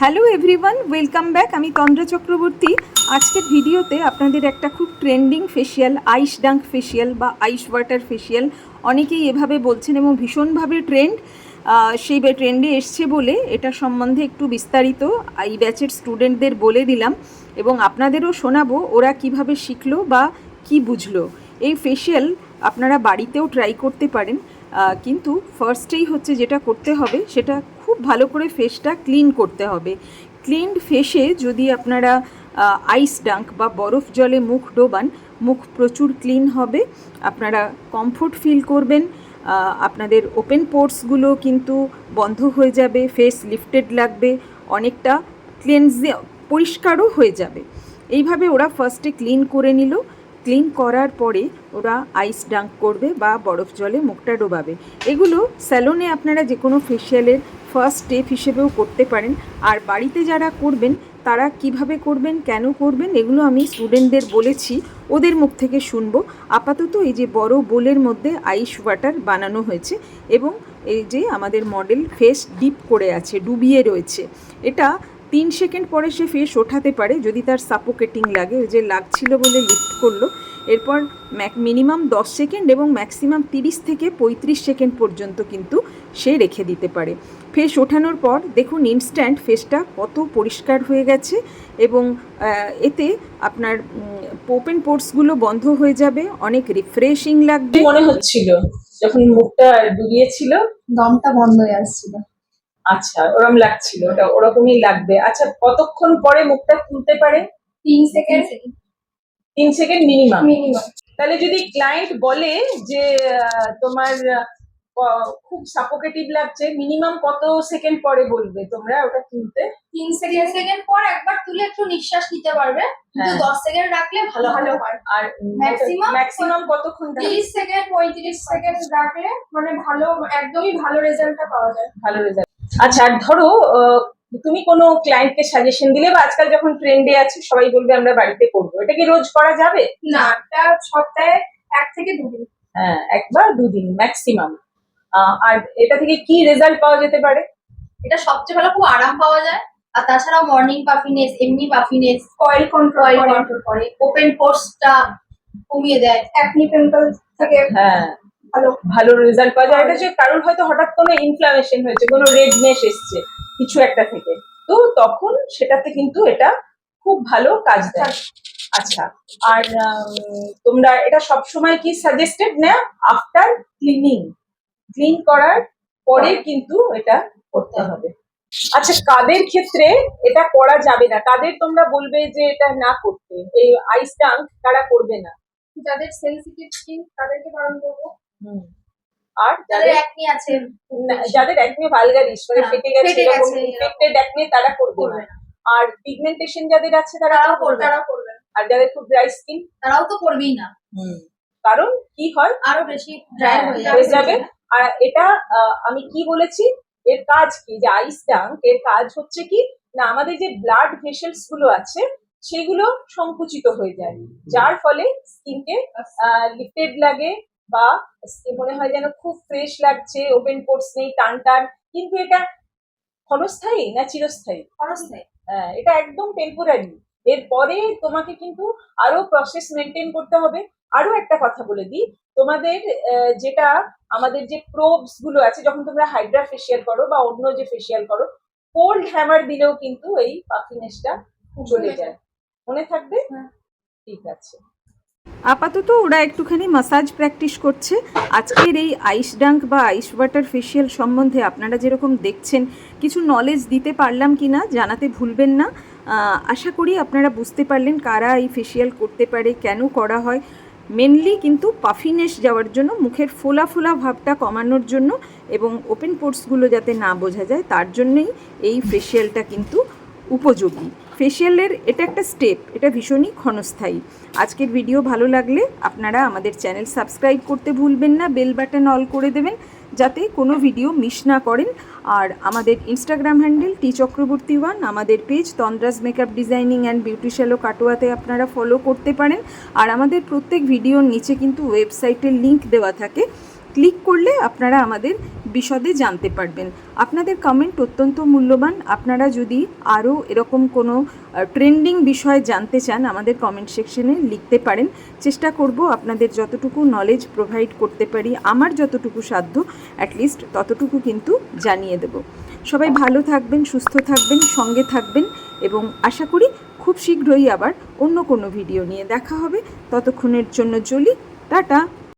Hello everyone, welcome back. আমি তন্দ্রা চক্রবর্তী। আজকের ভিডিওতে আপনাদের একটা খুব ট্রেন্ডিং ফেসিয়াল, আইস ডাঙ্ক ফেসিয়াল বা আইস ওয়াটার ফেসিয়াল, অনেকেই এভাবে বলছেন এবং ভীষণভাবে সেই ট্রেন্ডে এসছে বলে এটা সম্বন্ধে একটু বিস্তারিত এই ব্যাচের স্টুডেন্টদের বলে দিলাম এবং আপনাদেরও শোনাবো ওরা কিভাবে শিখলো বা কি বুঝলো। এই ফেসিয়াল আপনারা বাড়িতেও ট্রাই করতে পারেন, কিন্তু ফার্স্টেই হচ্ছে যেটা করতে হবে সেটা খুব ভালো করে ফেসটা ক্লিন করতে হবে। ক্লিনড ফেসে যদি আপনারা আইস ডাঙ্ক বা বরফ জলে মুখ ডোবান, মুখ প্রচুর ক্লিন হবে, আপনারা কমফোর্ট ফিল করবেন, আপনাদের ওপেন পোর্সগুলো কিন্তু বন্ধ হয়ে যাবে, ফেস লিফটেড লাগবে, অনেকটা পরিষ্কারও হয়ে যাবে। এইভাবে ওরা ফার্স্টে ক্লিন করে নিল। ক্লিন করার পরে ওরা আইস ডাঙ্ক করবে বা বরফ জলে মুখটা ডোবাবে। এগুলো স্যালনে আপনারা যে কোনো ফেসিয়ালের ফার্স্ট স্টেপ হিসেবেও করতে পারেন। আর বাড়িতে যারা করবেন তারা কিভাবে করবেন, কেন করবেন, এগুলো আমি স্টুডেন্টদের বলেছি, ওদের মুখ থেকে শুনবো। আপাতত এই যে বড় বোলের মধ্যে আইস ওয়াটার বানানো হয়েছে এবং এই যে আমাদের মডেল ফেস ডিপ করে আছে, ডুবিয়ে রয়েছে। এটা 3 সেকেন্ড পরে সে ফেস ওঠাতে পারে যদি তার সাপোকেটিং লাগে, ওই যে লাগছিল বলে লিফট করলো। এরপর মিনিমাম 10 সেকেন্ড এবং ম্যাক্সিমাম 30 থেকে 35 সেকেন্ড পর্যন্ত কিন্তু সে রেখে দিতে পারে। ফেস ওঠানোর পর দেখুন ইনস্ট্যান্ট ফেসটা কত পরিষ্কার হয়ে গেছে এবং এতে আপনার ওপেন পোর্সগুলো বন্ধ হয়ে যাবে, অনেক রিফ্রেশিং লাগবে। মনে হচ্ছিল যখন মুখটা ডুবিয়েছিল, দমটা বন্ধ হয়ে আসছিল। আচ্ছা, ওরকম লাগছিল, ওটা ওরকমই লাগবে। আচ্ছা, কতক্ষণ পরে মুখটা খুলতে পারে? 3 সেকেন্ড 3 সেকেন্ড মিনিমাম। মিনিমাম। তাহলে যদি ক্লায়েন্ট বলে যে তোমার খুব সাফোকেটিভ লাগছে, মিনিমাম কত সেকেন্ড পরে বলবে তোমরা ওটা তুলতে? 3 সেকেন্ড পর একবার তুলে একটু নিঃশ্বাস নিতে পারবে, কিন্তু 10 সেকেন্ড রাখলে ভালো হয়। আর ম্যাক্সিমাম কতক্ষণ? 30 সেকেন্ড 35 সেকেন্ড রাখলে মানে ভালো, একদমই ভালো রেজাল্টটা পাওয়া যায়। ভালো রেজাল্ট। আচ্ছা, আর ধরো তুমি কোনো ক্লায়েন্টকে সাজেশন দিলে, বা আজকাল যখন ট্রেন্ডে আছে সবাই বলবে আমরা বাড়িতে করবো, এটা কি রোজ করা যাবে? না, এটা সপ্তাহে 1 থেকে 2 দিন। হ্যাঁ, 1 বা 2 দিন ম্যাক্সিমাম। আর এটা থেকে কি রেজাল্ট পাওয়া যেতে পারে? এটা সবচেয়ে ভালো, খুব আরাম পাওয়া যায়। আর তাছাড়াও মর্নিং পাফিনেস, এমনি পাফিনেস, অয়েল কন্ট্রোল করে, ওপেন পোর্সটা কমিয়ে দেয়, অ্যাকনি পিম্পল থেকে হ্যাঁ, ভালো রেজাল্ট পাওয়া যায়। এটা যে কারণ হয়তো হঠাৎ কোনো ইনফ্লামেশন হয়েছে, কোনো রেডনেস এসছে কিছু একটা থেকে, তো তখন সেটাতে কিন্তু এটা খুব ভালো কাজ দেয়। আচ্ছা, আর তোমরা এটা সবসময় কি সাজেস্টেড না আফটার ক্লিন করার পরে কিন্তু এটা করতে হবে? আচ্ছা, কাদের ক্ষেত্রে এটা করা যাবে না, কাদের তোমরা বলবে যে এটা না করতে, এই আইস ডাঙ্ক কারা করবে না? যাদের সেনসিটিভ স্কিন তাদেরকে বারণ করবো। আর যাদের অ্যাকনি আছে, যাদের অ্যাকনি ভালগারিস মানে ফেটে গেছে, ইনফেক্টেড অ্যাকনি, তারা করবে না। আর পিগমেন্টেশন যাদের আছে তারাও করবে। আর যাদের খুব ড্রাই স্কিন তারাও তো করবেই না, কারণ কি হয়, আরো বেশি ড্রাই হয়ে যাবে। আর এটা আমি কি বলেছি, এর কাজ কি, যে আইস ডাঙ্ক এর কাজ হচ্ছে কি না, আমাদের যে ব্লাড ভেসেলস গুলো আছে সেগুলো সংকুচিত হয়ে যায়, যার ফলে স্কিনকে লিফটেড লাগে বা মনে হয় যেন খুব ফ্রেশ লাগছে, ওপেন পোর্স নেই, টান। কিন্তু এটা ক্ষণস্থায়ী না চিরস্থায়ী? ক্ষণস্থায়ী। এটা একদম টেম্পোরারি। এরপরে তোমাকে কিন্তু আরো প্রসেস মেনটেন করতে হবে। আরো একটা কথা বলে দিই, তোমাদের যেটা আমাদের যে প্রোবস গুলো আছে, যখন তোমরা হাইড্রা ফেসিয়াল করো বা অন্য যে ফেসিয়াল করো, কোল্ড হ্যামার দিলেও কিন্তু এই পাফিনেসটা চলে যায়। মনে থাকবে? ঠিক আছে। আপাতত ওরা একটুখানি মাসাজ প্র্যাকটিস করছে। আজকের এই আইস ডাঙ্ক বা আইস ওয়াটার ফেসিয়াল সম্বন্ধে আপনারা যেরকম দেখছেন, কিছু নলেজ দিতে পারলাম কি না জানাতে ভুলবেন না। আশা করি আপনারা বুঝতে পারলেন কারা এই ফেসিয়াল করতে পারে, কেন করা হয়। মেনলি কিন্তু পাফিনেস যাওয়ার জন্য, মুখের ফোলা ফোলা ভাবটা কমানোর জন্য এবং ওপেন পোর্সগুলো যাতে না বোঝা যায় তার জন্যই এই ফেসিয়ালটা কিন্তু উপযোগী। ফেসিয়ালের এটা একটা স্টেপ, এটা ভীষণই ক্ষণস্থায়ী। আজকের ভিডিও ভালো লাগলে আপনারা আমাদের চ্যানেল সাবস্ক্রাইব করতে ভুলবেন না, বেল বাটন অল করে দেবেন যাতে কোনো ভিডিও মিস না করেন। আর আমাদের ইনস্টাগ্রাম হ্যান্ডেল tচক্রবর্তী1, আমাদের page Tandra's makeup designing and beauty salon কাটোয়াতে আপনারা ফলো করতে পারেন। আর আমাদের প্রত্যেক ভিডিওর নিচে কিন্তু ওয়েবসাইটের লিঙ্ক দেওয়া থাকে, ক্লিক করলে আপনারা আমাদের বিশদে জানতে পারবেন। আপনাদের কমেন্ট অত্যন্ত মূল্যবান। আপনারা যদি আরও এরকম কোনো ট্রেন্ডিং বিষয় জানতে চান আমাদের কমেন্ট সেকশনে লিখতে পারেন। চেষ্টা করব আপনাদের যতটুকু নলেজ প্রোভাইড করতে পারি, আমার যতটুকু সাধ্য অ্যাটলিস্ট ততটুকু কিন্তু জানিয়ে দেব। সবাই ভালো থাকবেন, সুস্থ থাকবেন, সঙ্গে থাকবেন এবং আশা করি খুব শীঘ্রই আবার অন্য কোনো ভিডিও নিয়ে দেখা হবে। ততক্ষণের জন্য চলি, টাটা।